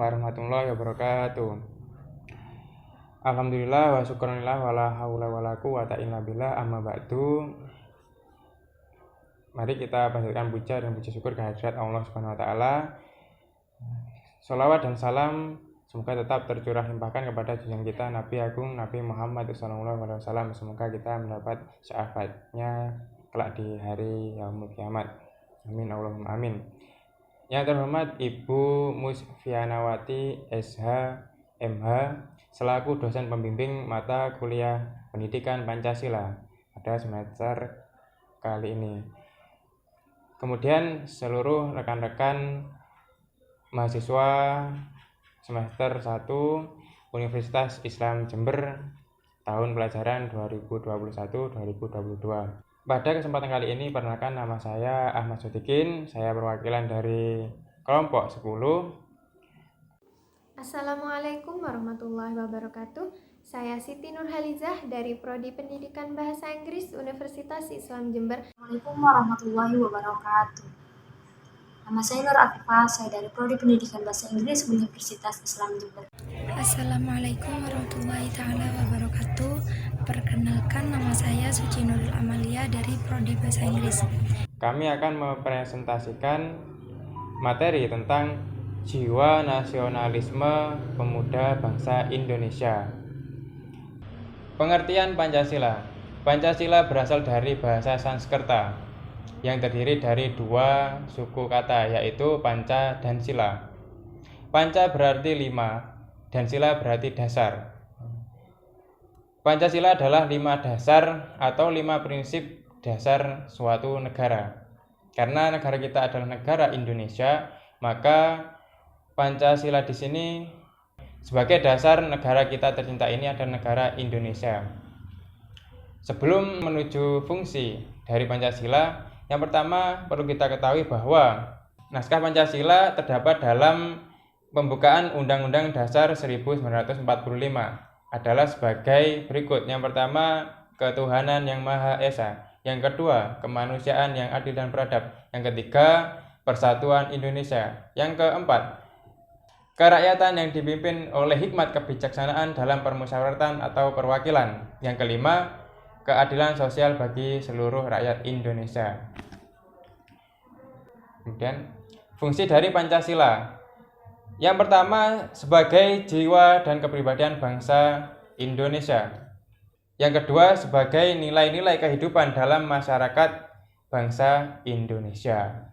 warahmatullahi wabarakatuh. Alhamdulillah wa syukurillah wa la haula wa la quwata illa billah, amma ba'du. Mari kita panjatkan puja dan puji syukur kehadirat Allah Subhanahu wa taala. Shalawat dan salam semoga tetap tercurah limpahkan kepada junjungan kita Nabi Agung Nabi Muhammad SAW. Semoga kita mendapat syafaatnya kelak di hari yaumul kiamat. Amin Allahumma amin. Yang terhormat Ibu Musfianawati SH MH selaku dosen pembimbing mata kuliah Pendidikan Pancasila pada semester kali ini. Kemudian seluruh rekan-rekan mahasiswa semester 1 Universitas Islam Jember tahun pelajaran 2021-2022. Pada kesempatan kali ini, perkenalkan nama saya Ahmad Sodikin. Saya perwakilan dari kelompok 10. Assalamualaikum warahmatullahi wabarakatuh. Saya Siti Nurhalizah dari Prodi Pendidikan Bahasa Inggris Universitas Islam Jember. Assalamualaikum warahmatullahi wabarakatuh. Nama saya Nur Afifah, saya dari Prodi Pendidikan Bahasa Inggris Universitas Islam Jember. Assalamualaikum warahmatullahi taala wabarakatuh. Perkenalkan, nama saya Suci Nurul Amalia dari Prodi Bahasa Inggris. Kami akan mempresentasikan materi tentang jiwa nasionalisme pemuda bangsa Indonesia. Pengertian Pancasila. Pancasila berasal dari bahasa Sanskerta yang terdiri dari dua suku kata, yaitu panca dan sila. Panca berarti 5 dan sila berarti dasar. Pancasila adalah 5 dasar atau 5 prinsip dasar suatu negara. Karena negara kita adalah negara Indonesia, maka Pancasila di sini sebagai dasar negara kita tercinta ini adalah negara Indonesia. Sebelum menuju fungsi dari Pancasila, yang pertama perlu kita ketahui bahwa naskah Pancasila terdapat dalam pembukaan Undang-Undang Dasar 1945 adalah sebagai berikut. Yang pertama, ketuhanan yang Maha Esa. Yang kedua, kemanusiaan yang adil dan beradab. Yang ketiga, persatuan Indonesia. Yang keempat, kerakyatan yang dipimpin oleh hikmat kebijaksanaan dalam permusyawaratan atau perwakilan. Yang kelima, keadilan sosial bagi seluruh rakyat Indonesia. Kemudian, fungsi dari Pancasila. Yang pertama, sebagai jiwa dan kepribadian bangsa Indonesia. Yang kedua, sebagai nilai-nilai kehidupan dalam masyarakat bangsa Indonesia.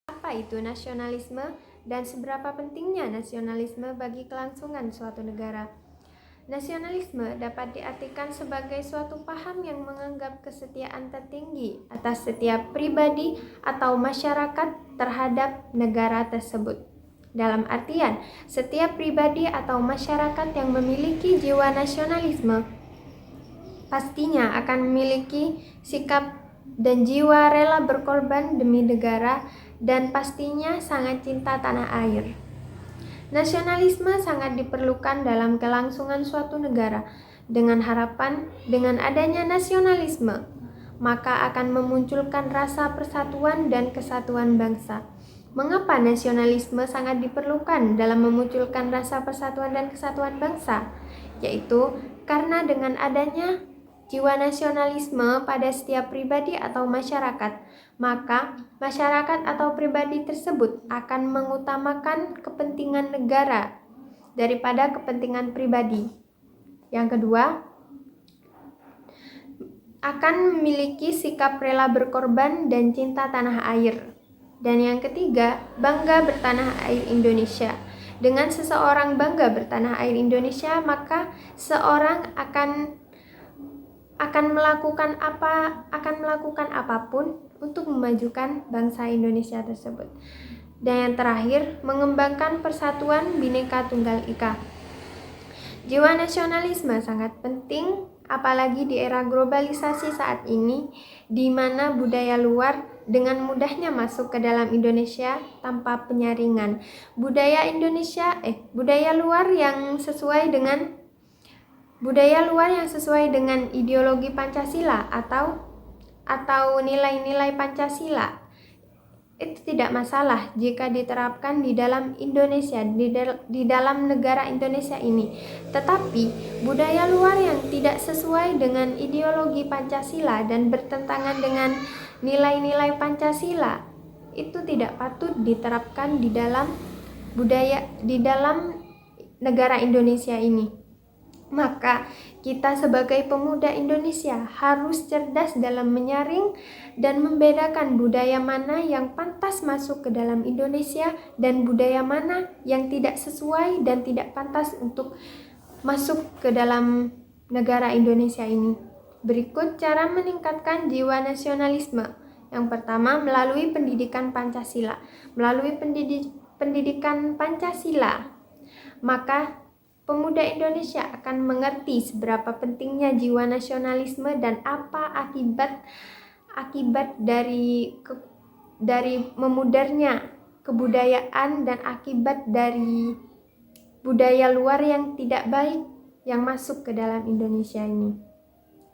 Apa itu nasionalisme dan seberapa pentingnya nasionalisme bagi kelangsungan suatu negara? Nasionalisme dapat diartikan sebagai suatu paham yang menganggap kesetiaan tertinggi atas setiap pribadi atau masyarakat terhadap negara tersebut. Dalam artian, setiap pribadi atau masyarakat yang memiliki jiwa nasionalisme pastinya akan memiliki sikap dan jiwa rela berkorban demi negara dan pastinya sangat cinta tanah air. Nasionalisme sangat diperlukan dalam kelangsungan suatu negara. Dengan harapan, dengan adanya nasionalisme, maka akan memunculkan rasa persatuan dan kesatuan bangsa. Mengapa nasionalisme sangat diperlukan dalam memunculkan rasa persatuan dan kesatuan bangsa? Yaitu karena dengan adanya jiwa nasionalisme pada setiap pribadi atau masyarakat, maka masyarakat atau pribadi tersebut akan mengutamakan kepentingan negara daripada kepentingan pribadi. Yang kedua, akan memiliki sikap rela berkorban dan cinta tanah air. Dan yang ketiga, bangga bertanah air Indonesia. Dengan seseorang bangga bertanah air Indonesia, maka seorang akan melakukan apapun untuk memajukan bangsa Indonesia tersebut. Dan yang terakhir, mengembangkan persatuan Bhinneka Tunggal Ika. Jiwa nasionalisme sangat penting, apalagi di era globalisasi saat ini, di mana budaya luar dengan mudahnya masuk ke dalam Indonesia tanpa penyaringan. Budaya luar yang sesuai dengan ideologi Pancasila atau nilai-nilai Pancasila Itu tidak masalah jika diterapkan di dalam Indonesia, di dalam negara Indonesia ini. Tetapi budaya luar yang tidak sesuai dengan ideologi Pancasila dan bertentangan dengan nilai-nilai Pancasila itu tidak patut diterapkan di dalam negara Indonesia ini. Maka kita sebagai pemuda Indonesia harus cerdas dalam menyaring dan membedakan budaya mana yang pantas masuk ke dalam Indonesia dan budaya mana yang tidak sesuai dan tidak pantas untuk masuk ke dalam negara Indonesia ini. Berikut cara meningkatkan jiwa nasionalisme. Yang pertama, melalui pendidikan Pancasila. Melalui pendidikan Pancasila, maka pemuda Indonesia akan mengerti seberapa pentingnya jiwa nasionalisme dan apa akibat dari memudarnya kebudayaan dan akibat dari budaya luar yang tidak baik yang masuk ke dalam Indonesia ini.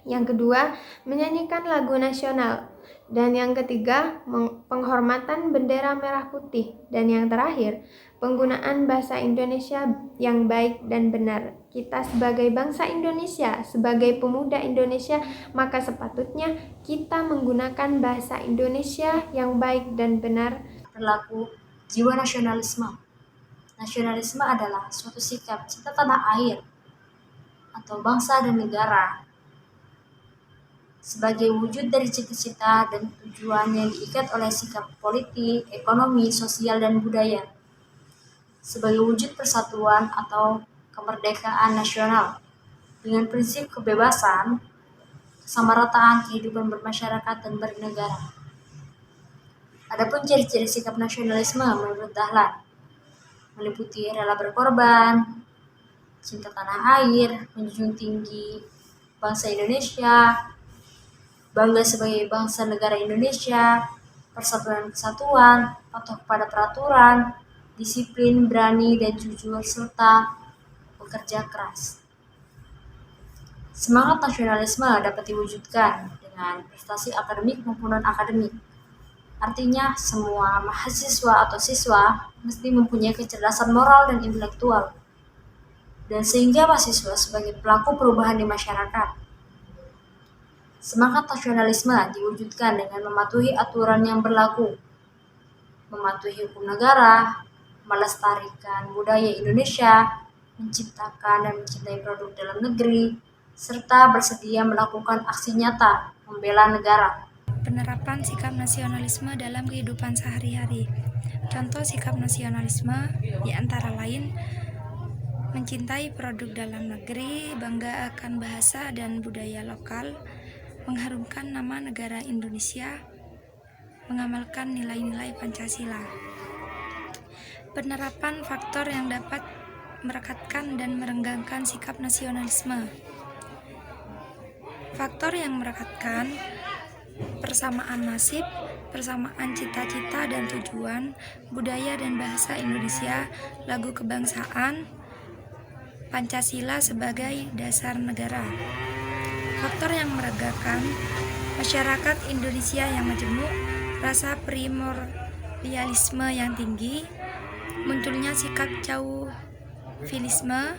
Yang kedua, menyanyikan lagu nasional. Dan yang ketiga, penghormatan bendera merah putih. Dan yang terakhir, penggunaan bahasa Indonesia yang baik dan benar. Kita sebagai bangsa Indonesia, sebagai pemuda Indonesia, maka sepatutnya kita menggunakan bahasa Indonesia yang baik dan benar. Berlaku jiwa nasionalisme. Nasionalisme adalah suatu sikap cinta tanah air atau bangsa dan negara sebagai wujud dari cita-cita dan tujuan yang diikat oleh sikap politik, ekonomi, sosial, dan budaya sebagai wujud persatuan atau kemerdekaan nasional dengan prinsip kebebasan, kesamarataan kehidupan bermasyarakat dan bernegara. Adapun ciri-ciri sikap nasionalisme menurut Dahlan meliputi rela berkorban, cinta tanah air, menjunjung tinggi bangsa Indonesia, bangga sebagai bangsa negara Indonesia, persatuan dan kesatuan, patuh pada peraturan, disiplin, berani dan jujur, serta bekerja keras. Semangat nasionalisme dapat diwujudkan dengan prestasi akademik maupun non-akademik. Artinya, semua mahasiswa atau siswa mesti mempunyai kecerdasan moral dan intelektual, dan sehingga mahasiswa sebagai pelaku perubahan di masyarakat. Semangat nasionalisme diwujudkan dengan mematuhi aturan yang berlaku, mematuhi hukum negara, melestarikan budaya Indonesia, menciptakan dan mencintai produk dalam negeri, serta bersedia melakukan aksi nyata membela negara. Penerapan sikap nasionalisme dalam kehidupan sehari-hari. Contoh sikap nasionalisme di antara lain mencintai produk dalam negeri, bangga akan bahasa dan budaya lokal, mengharumkan nama negara Indonesia, mengamalkan nilai-nilai Pancasila. Penerapan faktor yang dapat merekatkan dan merenggangkan sikap nasionalisme. Faktor yang merekatkan persamaan nasib, persamaan cita-cita dan tujuan, budaya dan bahasa Indonesia, lagu kebangsaan, Pancasila sebagai dasar negara. Faktor yang meregakan masyarakat Indonesia yang majemuk, rasa primordialisme yang tinggi, munculnya sikap chauvinisme,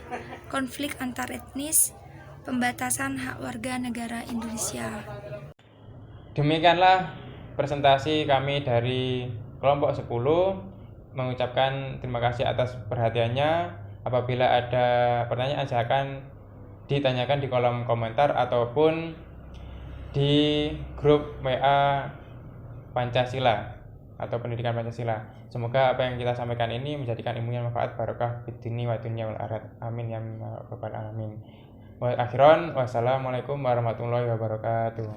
konflik antar etnis, pembatasan hak warga negara Indonesia. Demikianlah presentasi kami dari kelompok 10. Mengucapkan terima kasih atas perhatiannya. Apabila ada pertanyaan silakan ditanyakan di kolom komentar ataupun di grup WA Pancasila atau Pendidikan Pancasila. Semoga apa yang kita sampaikan ini menjadikan ilmu yang manfaat, barokah fid dini wa dunya wal akhirat. Amin ya rabbal alamin. Wa akhiran wassalamualaikum warahmatullahi wabarakatuh.